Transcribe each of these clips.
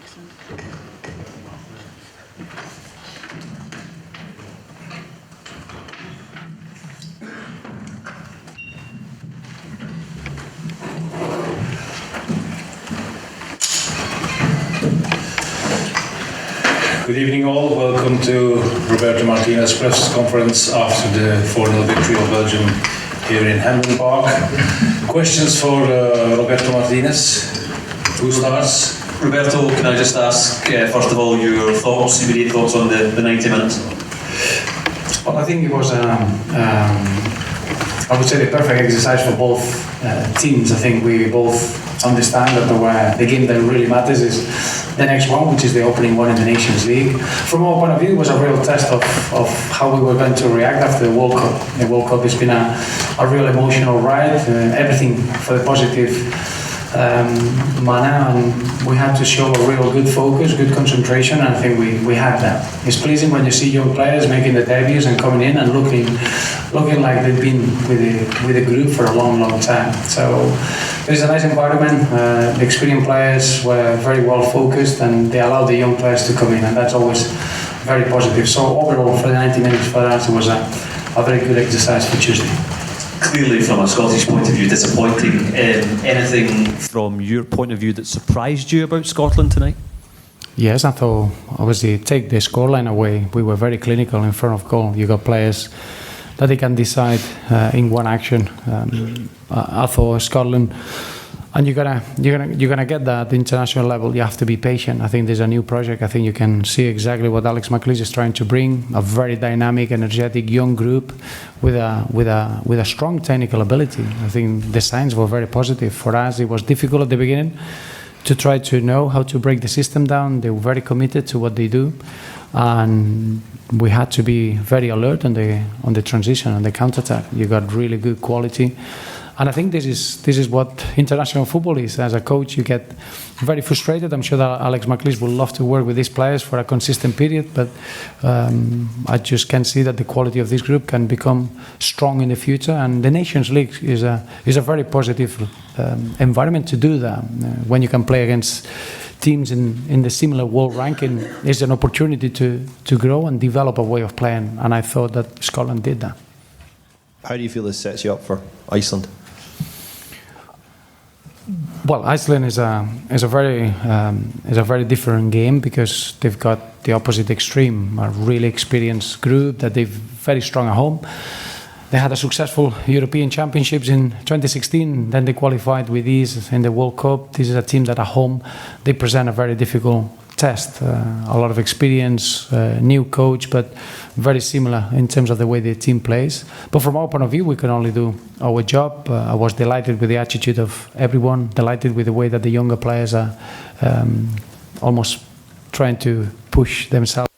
Good evening all, welcome to Roberto Martinez press conference after the 4-0 victory of Belgium here in Hampden Park. Questions for Roberto Martinez? Who starts? Roberto, can I just ask, first of all, your thoughts, immediate thoughts on the 90 minutes? Well, I think it was, I would say, the perfect exercise for both teams. I think we both understand that the game that really matters is the next one, which is the opening one in the Nations League. From our point of view, it was a real test of how we were going to react after the World Cup. The World Cup has been a real emotional ride, everything for the positive manner, and we had to show a real good focus, good concentration, and I think we had that. It's pleasing when you see young players making their debuts and coming in and looking like they've been with the group for a long time. So it's a nice environment. The experienced players were very well focused and they allowed the young players to come in, and that's always very positive. So overall, for the 90 minutes for us, it was a very good exercise for Tuesday. Clearly, from a Scottish point of view, disappointing. Anything from your point of view that surprised you about Scotland tonight? Yes, I thought, obviously, take the scoreline away. We were very clinical in front of goal. You got players that they can decide in one action. I thought Scotland, and you're gonna get that at the international level. You have to be patient. I think there's a new project. I think you can see exactly what Alex McLeish is trying to bring: a very dynamic, energetic young group with a strong technical ability. I think the signs were very positive for us. It was difficult at the beginning to try to know how to break the system down. They were very committed to what they do, and we had to be very alert on the transition, on the counter-attack. You got really good quality. And I think this is what international football is. As a coach, you get very frustrated. I'm sure that Alex McLeish would love to work with these players for a consistent period, but I just can see that the quality of this group can become strong in the future. And the Nations League is a very positive environment to do that. When you can play against teams in the similar world ranking, it's an opportunity to grow and develop a way of playing. And I thought that Scotland did that. How do you feel this sets you up for Iceland? Well, Iceland is a very different game because they've got the opposite extreme, a really experienced group that they're very strong at home. They had a successful European Championships in 2016, then they qualified with ease in the World Cup. This is a team that at home, they present a very difficult test. A lot of experience, new coach, but very similar in terms of the way the team plays. But from our point of view, we can only do our job. I was delighted with the attitude of everyone, delighted with the way that the younger players are almost trying to push themselves.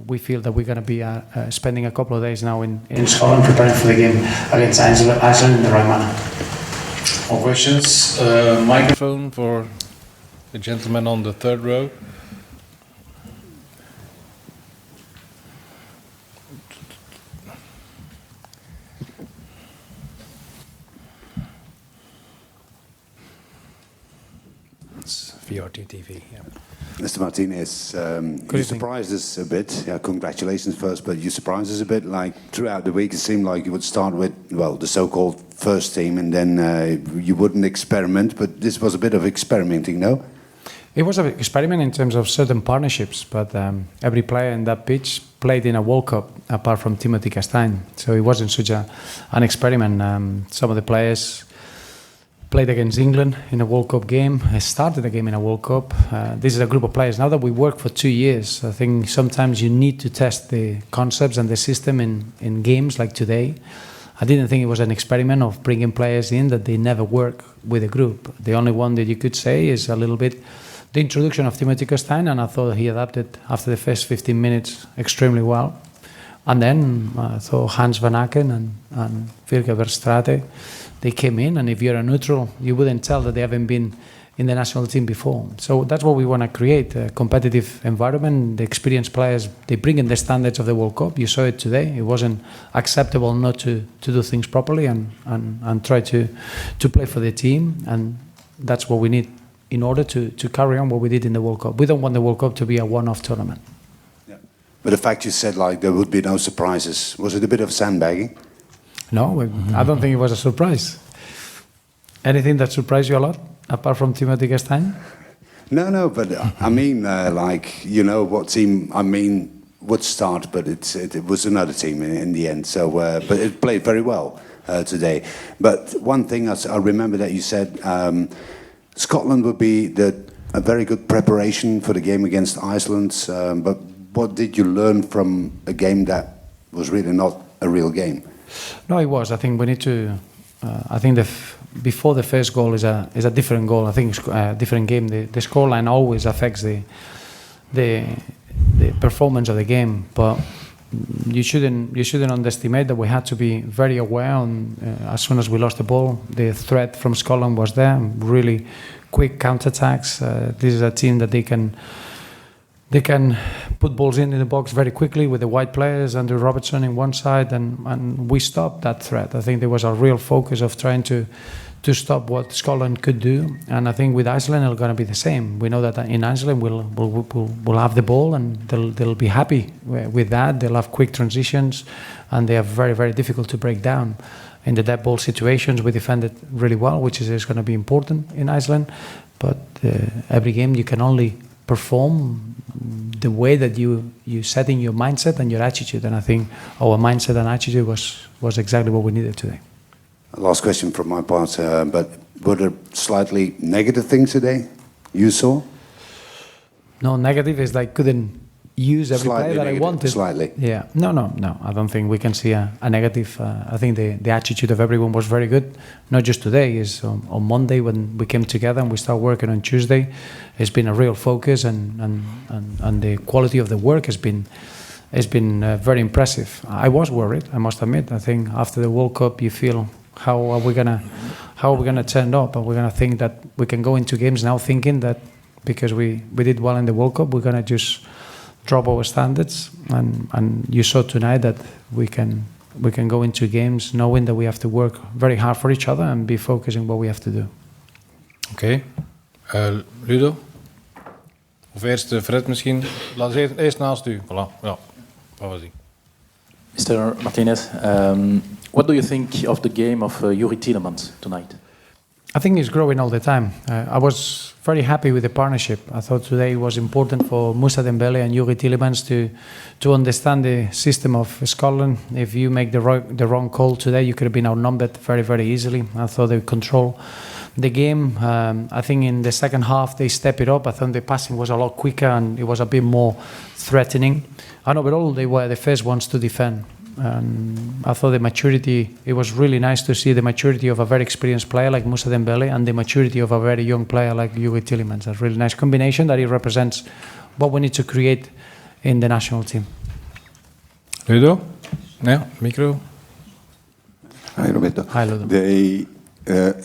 We feel that we're going to be spending a couple of days now in Scotland preparing for the game against Iceland in the right manner. More questions? Microphone for the gentleman on the third row. It's VRT TV, yeah. Mr. Martinez, you surprised us a bit. Yeah, congratulations first, but you surprised us a bit. Like throughout the week, it seemed like you would start with, well, the so-called first team, and then you wouldn't experiment. But this was a bit of experimenting, no? It was an experiment in terms of certain partnerships, but every player in that pitch played in a World Cup, apart from Timothy Castagne. So it wasn't such an experiment. Some of the players played against England in a World Cup game. I started the game in a World Cup. This is a group of players. Now that we work for 2 years, I think sometimes you need to test the concepts and the system in games like today. I didn't think it was an experiment of bringing players in that they never work with a group. The only one that you could say is a little bit the introduction of Timothy Castagne, and I thought he adapted after the first 15 minutes extremely well. And then I thought Hans van Aken and Wilke Verstraete, they came in, and if you're a neutral, you wouldn't tell that they haven't been in the national team before. So that's what we want to create, a competitive environment. The experienced players, they bring in the standards of the World Cup. You saw it today. It wasn't acceptable not to do things properly and try to play for the team, and that's what we need in order to carry on what we did in the World Cup. We don't want the World Cup to be a one-off tournament. Yeah. But the fact you said like there would be no surprises, was it a bit of sandbagging? No, I don't think it was a surprise. Anything that surprised you a lot, apart from Timothy Castagne? No, but I mean, like, you know, what team, I mean, would start, but it was another team in the end. So, but it played very well today. But one thing I remember that you said, Scotland would be a very good preparation for the game against Iceland. But what did you learn from a game that was really not a real game? No, it was. I think we need to. I think before the first goal is a different goal. I think it's a different game. The scoreline always affects the performance of the game, but you shouldn't underestimate that we had to be very aware. As soon as we lost the ball, the threat from Scotland was there. Really quick counterattacks. This is a team that they can put balls in the box very quickly with the wide players, Andrew Robertson in one side, and we stopped that threat. I think there was a real focus of trying to stop what Scotland could do, and I think with Iceland it's going to be the same. We know that in Iceland we'll have the ball and they'll be happy with that. They'll have quick transitions, and they are very, very difficult to break down. In the dead ball situations, we defended really well, which is going to be important in Iceland. But every game you can only perform the way that you set in your mindset and your attitude, and I think our mindset and attitude was exactly what we needed today. Last question from my part, but were there slightly negative things today you saw? No, negative is like couldn't use every Slightly play that negative, I wanted. Slightly. Yeah. No. I don't think we can see a negative. I think the attitude of everyone was very good. Not just today. Is on Monday when we came together and we started working on Tuesday. It's been a real focus, and the quality of the work has been very impressive. I was worried, I must admit. I think after the World Cup, you feel how are we gonna turn up? Are we gonna think that we can go into games now thinking that because we did well in the World Cup, we're gonna just drop our standards? And you saw tonight that we can go into games knowing that we have to work very hard for each other and be focused on what we have to do. Oké. Ludo? Of eerst Fred misschien? Laat eens eerst naast u. Voilà. Ja, dat was die. Mr. Martinez, what do you think of the game of Yuri Tielemans tonight? I think he's growing all the time. I was very happy with the partnership. I thought today was important for Moussa Dembele and Yuri Tielemans to understand the system of Scotland. If you make the wrong call today, you could have been outnumbered very, very easily. I thought they control the game. I think in the second half they step it up. I thought the passing was a lot quicker and it was a bit more threatening. And overall, they were the first ones to defend. And I thought the maturity, it was really nice to see the maturity of a very experienced player like Moussa Dembele and the maturity of a very young player like Yuri Tielemans. A really nice combination that it represents what we need to create in the national team. Ludo? Ja, micro. Hi, Roberto. Hi, Ludo.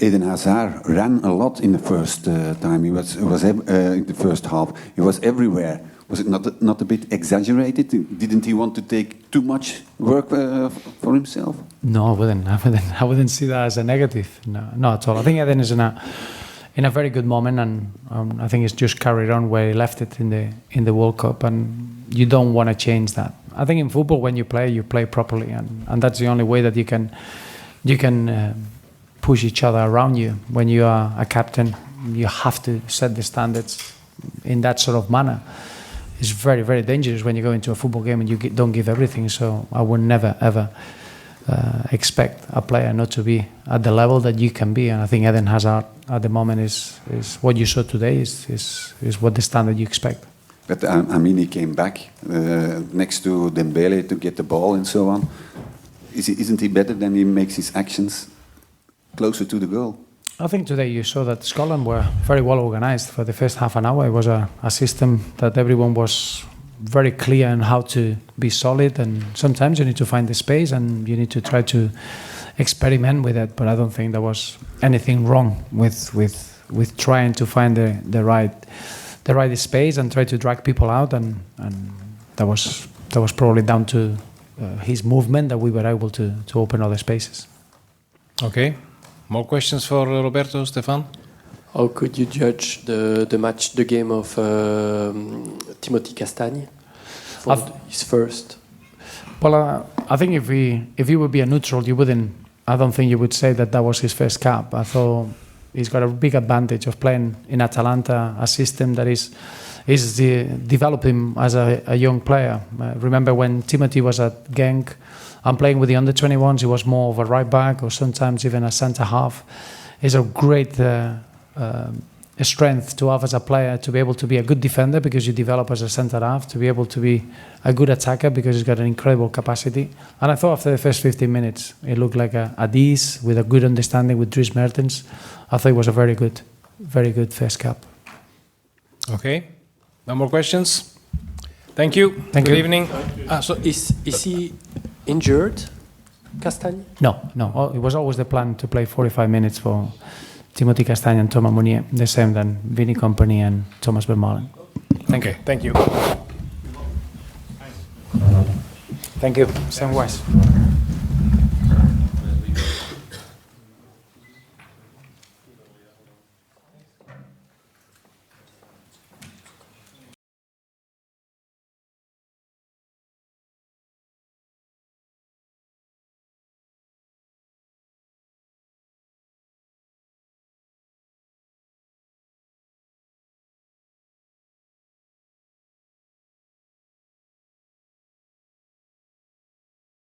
Eden Hazard ran a lot in the first time. He was in the first half. He was everywhere. Was it not a bit exaggerated? Didn't he want to take too much work for himself? No, I wouldn't see that as a negative. No, not at all. I think Eden is in a very good moment, and I think he's just carried on where he left it in the World Cup, and you don't want to change that. I think in football, when you play properly, and that's the only way that you can push each other around you. When you are a captain, you have to set the standards in that sort of manner. It's very, very dangerous when you go into a football game and you don't give everything. So I would never, ever expect a player not to be at the level that you can be. And I think Eden Hazard at the moment is what you saw today is what the standard you expect. But I mean, he came back next to Dembele to get the ball and so on. Isn't he better than he makes his actions closer to the goal? I think today you saw that Scotland were very well organised for the first half an hour. It was a system that everyone was very clear on how to be solid, and sometimes you need to find the space and you need to try to experiment with it. But I don't think there was anything wrong with trying to find the right space and try to drag people out, and that was probably down to his movement that we were able to open other spaces. Okay. More questions for Roberto, Stefan? How could you judge the game of Timothy Castagne for his first? Well, I think if you would be a neutral, you wouldn't. I don't think you would say that was his first cap. I thought he's got a big advantage of playing in Atalanta, a system that is developing him as a young player. Remember when Timothy was at Genk and playing with the under-21s, he was more of a right back or sometimes even a centre half. It's a great strength to have as a player, to be able to be a good defender because you develop as a centre half, to be able to be a good attacker because he's got an incredible capacity. And I thought after the first 15 minutes, it looked like a ease with a good understanding with Dries Mertens. I thought it was a very good first cap. Okay. No more questions? Thank you. Thank Good you. evening. Is he injured, Castagne? No. It was always the plan to play 45 minutes for Timothy Castagne and Thomas Meunier, the same than Vinny Kompany and Thomas Vermaelen. Thank you. Thank you. Thank you. Same wise.